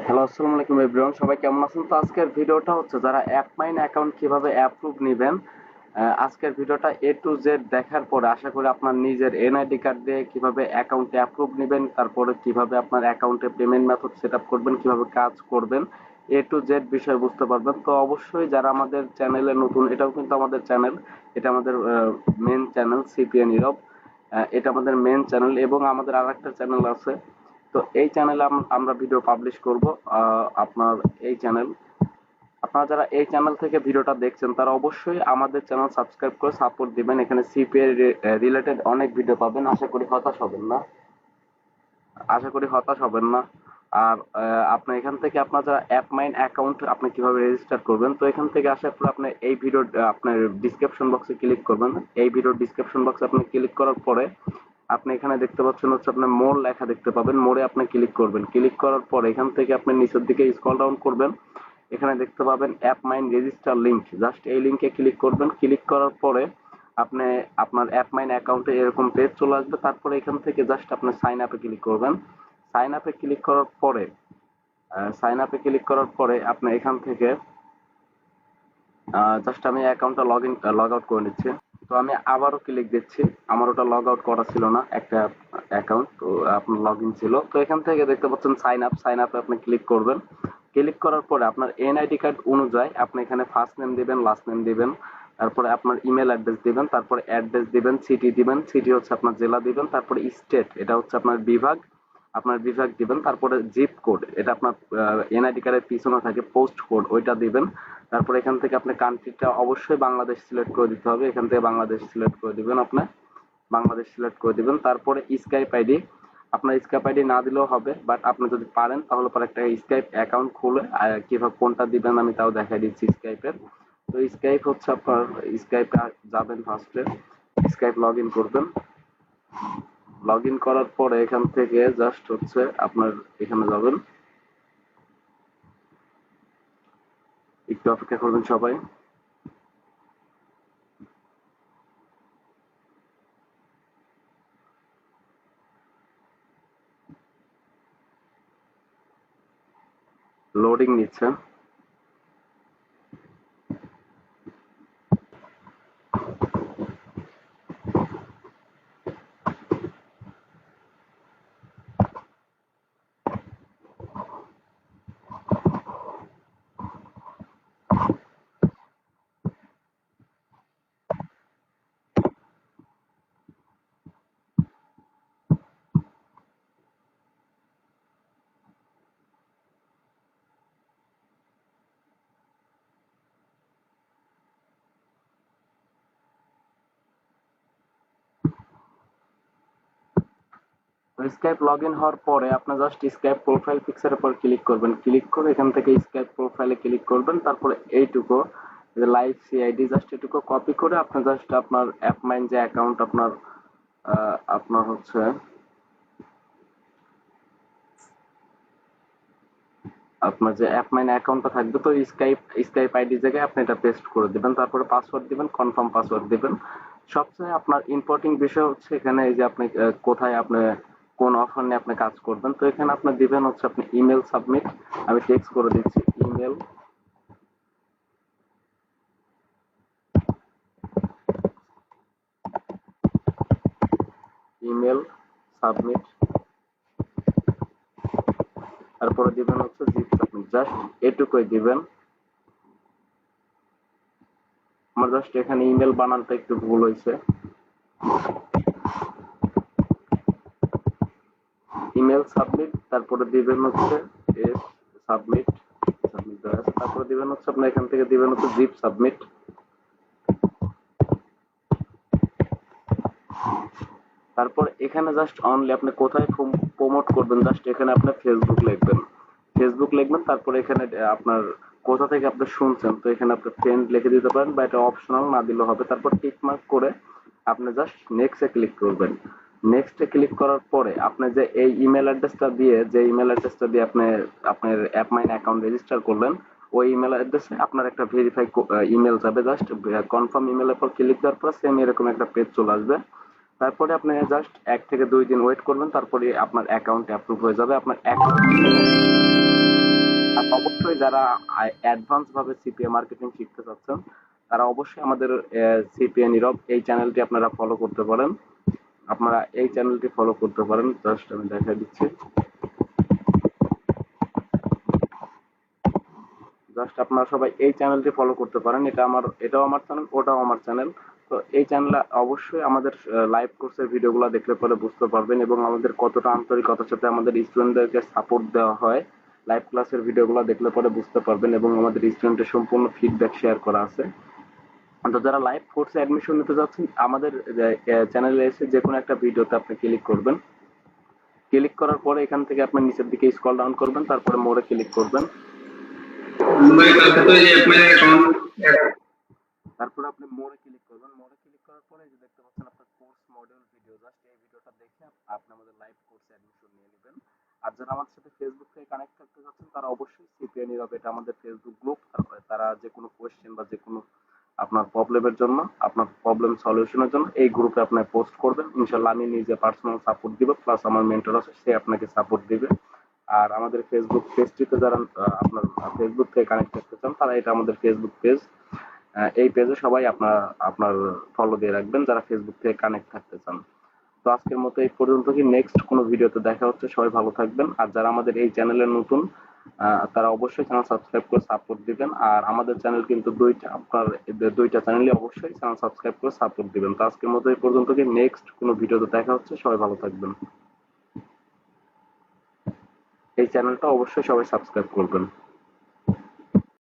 Hello, আসসালামু আলাইকুম everyone. সবাই কেমন আছেন? তো আজকের ভিডিওটা হচ্ছে যারা অ্যাপমাইন অ্যাকাউন্ট কিভাবে অ্যাপ্রুভ নেবেন। আজকের ভিডিওটা এ টু জেড দেখার পরে আশা করি আপনার নিজের এনআইডি কার্ড দিয়ে কিভাবে অ্যাকাউন্টে অ্যাপ্রুভ নেবেন, তারপরে কিভাবে আপনার অ্যাকাউন্টে পেমেন্ট মেথড সেট আপ করবেন, কিভাবে কাজ করবেন, এ টু জেড বিষয় বুঝতে পারবেন। তো অবশ্যই যারা আমাদের চ্যানেলে নতুন, এটাও কিন্তু আমাদের চ্যানেল, এটা আমাদের মেন চ্যানেল সিপিএন ইউরোপ। এটা আমাদের মেন চ্যানেল এবং আমাদের আরেকটা চ্যানেল আছে। তো এই চ্যানেলে আমরা ভিডিও পাবলিশ করব। আপনার এই চ্যানেল, আপনারা যারা এই চ্যানেল থেকে ভিডিওটা দেখছেন তারা অবশ্যই আমাদের চ্যানেল সাবস্ক্রাইব করে সাপোর্ট দিবেন। এখানে সিপিএ রিলেটেড অনেক ভিডিও পাবেন। আশা করি হতাশ হবেন না। আর আপনি এখান থেকে আপনার যারা অ্যাপমাইন অ্যাকাউন্ট আপনি কিভাবে রেজিস্টার করবেন, তো এখান থেকে আসার পর আপনি এই ভিডিও আপনার ডিসক্রিপশন বক্সে ক্লিক করবেন। এই ভিডিওর ডিসক্রিপশন বক্সে আপনি ক্লিক করার পরে আপনি এখানে দেখতে পাচ্ছেন হচ্ছে আপনার মোর লেখা দেখতে পাবেন। মোড়ে আপনি ক্লিক করবেন। ক্লিক করার পরে এখান থেকে আপনি নিচের দিকে স্ক্রল ডাউন করবেন। এখানে দেখতে পাবেন app mine register link, just এই লিংকে ক্লিক করবেন। ক্লিক করার পরে আপনি আপনার অ্যাপ মাইন অ্যাকাউন্টে এরকম পেজ চলে আসবে। তারপরে এখান থেকে জাস্ট আপনি সাইন আপে ক্লিক করবেন। সাইন আপে ক্লিক করার পরে আপনি এখান থেকে জাস্ট আমি অ্যাকাউন্টটা লগ আউট করে নিচ্ছি। তো আমি আবারও ক্লিক দিচ্ছি। আমার ওটা লগ আউট করা ছিল না, একটা অ্যাকাউন্ট তো আপনার লগ ইন ছিল। তো এখান থেকে দেখতে পাচ্ছেন সাইন আপে আপনি ক্লিক করবেন। ক্লিক করার পরে আপনার এনআইডি কার্ড অনুযায়ী আপনি এখানে ফার্স্ট নেম দিবেন, লাস্ট নেম দিবেন, তারপরে আপনার ইমেল অ্যাড্রেস দিবেন, তারপরে অ্যাড্রেস দিবেন, সিটি দিবেন, সিটি হচ্ছে আপনার জেলা দিবেন, তারপরে স্টেট এটা হচ্ছে আপনার বিভাগ, আপনার বিভাগ দিবেন, তারপরে জিপ কোড এটা আপনার এনআইডি কার্ডের পিছনে থাকে পোস্ট কোড ওইটা দিবেন। তারপর এখান থেকে আপনি কান্ট্রিটা অবশ্যই বাংলাদেশ সিলেক্ট করে দিতে হবে। এখান থেকে বাংলাদেশ সিলেক্ট করে দিবেন। আপনি বাংলাদেশ সিলেক্ট করে দিবেন। তারপরে স্কাইপ আইডি, আপনার স্কাইপ আইডি না দিলেও হবে, বাট আপনি যদি পারেন তাহলে পরে একটা স্কাইপ অ্যাকাউন্ট খুলে কিভাবে কোনটা দিবেন আমি তাও দেখাই দিচ্ছি স্কাইপের। তো স্কাইপ হচ্ছে আপনার স্কাইপে যাবেন, ফার্স্টে স্কাইপ লগ ইন করবেন। লগ ইন করার পরে এখান থেকে জাস্ট হচ্ছে আপনার এখানে যাবেন, একটু অপেক্ষা করবেন সবাই। লোডিং নিচ্ছে। স্কাইপ লগ ইন হওয়ার পরে আপনার জাস্ট স্কাইপ প্রোফাইল পিকচারের উপর ক্লিক করবেন। ক্লিক করে এখান থেকে স্কাইপ প্রোফাইলে ক্লিক করবেন। তারপরে এইটুকু লাইভ সিআইডি জাস্ট এটুকু কপি করে আপনি জাস্ট আপনার অ্যাপ মাইন যে অ্যাকাউন্ট আপনার হচ্ছে আপনার যে অ্যাপ মাইন অ্যাকাউন্টটা থাকবে, তো স্কাইপ আইডি জায়গায় আপনি এটা পেস্ট করে দিবেন। তারপরে পাসওয়ার্ড দিবেন, কনফার্ম পাসওয়ার্ড দিবেন। সবচেয়ে আপনার ইম্পর্টেন্ট বিষয় হচ্ছে এখানে এই যে আপনি কোথায় আপনি কোন অফার নিয়ে আপনি কাজ করবেন। তো এখানে আপনি দিবেন হচ্ছে আপনি ইমেল সাবমিট। আমি টেক্সট করে দিচ্ছি ইমেল সাবমিট। তারপরে দিবেন হচ্ছে জিপ সাবমিট, জাস্ট এটুকুই দিবেন। আমার জাস্ট এখানে ইমেল বানানটা একটু ভুল হয়েছে। ইমেল সাবমিট, তারপরে দিবেন হচ্ছে এস সাবমিট। সাবমিট দেওয়া আছে। তারপরে দিবেন হচ্ছে আপনার এখান থেকে দিবেন হচ্ছে জিপ সাবমিট। তারপর এখানে জাস্ট অনলি আপনি কোথায় প্রমোট করবেন, জাস্ট এখানে আপনি ফেসবুক লিখবেন। তারপরে এখানে আপনার কোথা থেকে আপনি শুনছেন, তো এখানে আপনি ফ্রেন্ড লিখে দিতে পারেন বা এটা অপশনাল না দিলেও হবে। তারপর টিক মার্ক করে আপনি জাস্ট নেক্সটে ক্লিক করবেন। নেক্সটে ক্লিক করার পরে আপনি যে এই ইমেল অ্যাড্রেসটা দিয়ে আপনি আপনার অ্যাপ মাইন অ্যাকাউন্ট রেজিস্টার করলেন, ওই ইমেল অ্যাড্রেসে আপনার একটা ভেরিফাই ইমেল যাবে। জাস্ট কনফার্ম ইমেলের পর ক্লিক দেওয়ার পর সেম এরকম একটা পেজ চলে আসবে। তারপরে আপনি জাস্ট 1 থেকে 2 দিন ওয়েট করবেন। তারপরে আপনার অ্যাকাউন্ট অ্যাপ্রুভ হয়ে যাবে। আপনার অ্যাকাউন্ট অবশ্যই যারা অ্যাডভান্স ভাবে সিপিএ মার্কেটিং শিখতে চাচ্ছেন তারা অবশ্যই আমাদের সিপিএ নীরব এই চ্যানেলটি আপনারা ফলো করতে পারেন। আপনারা এই চ্যানেলটি ফলো করতে পারেন, জাস্ট আমি দেখাই দিচ্ছি। জাস্ট আপনারা সবাই এই চ্যানেলটি ফলো করতে পারেন। এটাও আমার চ্যানেল, ওটাও আমার চ্যানেল। তো এই চ্যানেলে অবশ্যই আমাদের লাইভ কোর্সের ভিডিওগুলো দেখলে পরে বুঝতে পারবেন এবং আমাদের কতটা আন্তরিকতার সাথে আমাদের স্টুডেন্টদেরকে সাপোর্ট দেওয়া হয় লাইভ ক্লাসের ভিডিওগুলো দেখলে পরে বুঝতে পারবেন এবং আমাদের স্টুডেন্টের সম্পূর্ণ ফিডব্যাক শেয়ার করা আছে। তো যারা লাইভ কোর্সে অ্যাডমিশন নিতে যাচ্ছেন আমাদের চ্যানেলে এসে যে কোনো একটা ভিডিওতে আপনি ক্লিক করবেন। ক্লিক করার পরে এখান থেকে আপনি নিচের দিকে স্ক্রল ডাউন করবেন, তারপরে মোড়ে ক্লিক করবেন। তারপরে আপনি মোড়ে ক্লিক করবেন। মোড়ে ক্লিক করার পরে যে দেখতে পাচ্ছেন আপনার কোর্স মডিউল ভিডিও, জাস্ট এই ভিডিওটা দেখে আপনি আমাদের লাইভ কোর্সে অ্যাডমিশন নিয়ে নেবেন। আর যারা আমাদের সাথে ফেসবুক থেকে কানেক্ট থাকতে যাচ্ছেন তারা অবশ্যই সিপিএ নীরব, এটা আমাদের ফেসবুক গ্রুপ। তারপরে তারা যে কোনো কোয়েশ্চেন বা যে কোনো আপনার প্রবলেমের জন্য, আপনার প্রবলেম সলিউশনের জন্য এই গ্রুপে আপনি পোস্ট করবেন। ইনশাল্লাহ আমি নিজে পার্সোনাল সাপোর্ট দিব, প্লাস আমার মেন্টর আছে সে আপনাকে সাপোর্ট দিবে। আর আমাদের ফেসবুক পেজটিতে যারা আপনার ফেসবুক থেকে কানেক্ট থাকতে চান তারা এটা আমাদের ফেসবুক পেজ, এই পেজে সবাই আপনার আপনার ফলো দিয়ে রাখবেন যারা ফেসবুক থেকে কানেক্ট থাকতে চান। তো আজকের মতো এই পর্যন্ত, কি নেক্সট কোনো ভিডিওতে দেখা হচ্ছে। সবাই ভালো থাকবেন। আর যারা আমাদের এই চ্যানেলে নতুন তারা অবশ্যই চ্যানেল সাবস্ক্রাইব করে সাপোর্ট দিবেন। আর আমাদের চ্যানেল কিন্তু দুইটা চ্যানেলে অবশ্যই চ্যানেল সাবস্ক্রাইব করে সাপোর্ট দিবেন। তো আজকের মতো এই পর্যন্ত, কি নেক্সট কোনো ভিডিওতে দেখা হচ্ছে। সবাই ভালো থাকবেন। এই চ্যানেলটা অবশ্যই সবাই সাবস্ক্রাইব করবেন।